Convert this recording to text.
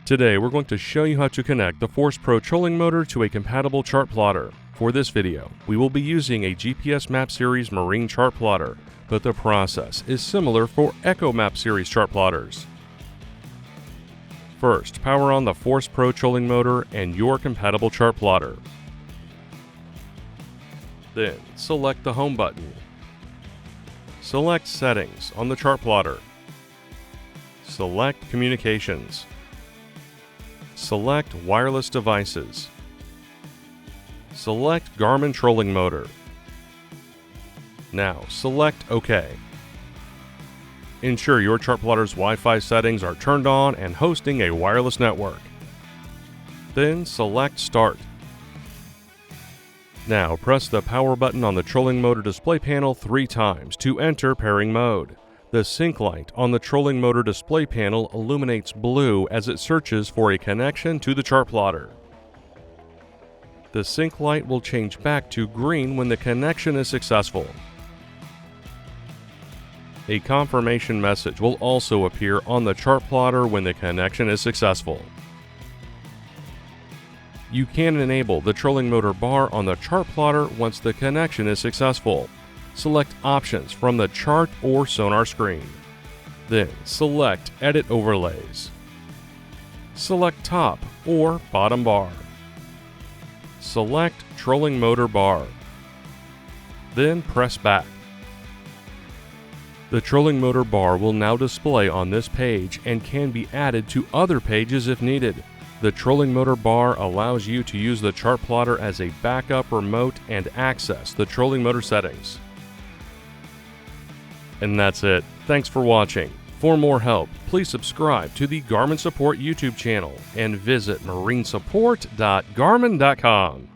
Today we're going to show you how to connect the Force Pro trolling motor to a compatible chart plotter. For this video, we will be using a GPS Map Series Marine chart plotter, but the process is similar for Echo Map Series chart plotters. First, power on the Force Pro trolling motor and your compatible chart plotter. Then, select the Home button. Select Settings on the chart plotter. Select Communications. Select Wireless Devices. Select Garmin Trolling Motor. Now, select OK. Ensure your chart plotter's Wi-Fi settings are turned on and hosting a wireless network. Then select Start. Now press the power button on the trolling motor display panel 3 times to enter pairing mode. The sync light on the trolling motor display panel illuminates blue as it searches for a connection to the chart plotter. The sync light will change back to green when the connection is successful. A confirmation message will also appear on the chart plotter when the connection is successful. You can enable the trolling motor bar on the chart plotter once the connection is successful. Select Options from the chart or sonar screen. Then select Edit Overlays. Select Top or Bottom Bar. Select Trolling Motor Bar. Then press back. The trolling motor bar will now display on this page and can be added to other pages if needed. The trolling motor bar allows you to use the chart plotter as a backup remote and access the trolling motor settings. And that's it. Thanks for watching. For more help, please subscribe to the Garmin Support YouTube channel and visit marinesupport.garmin.com.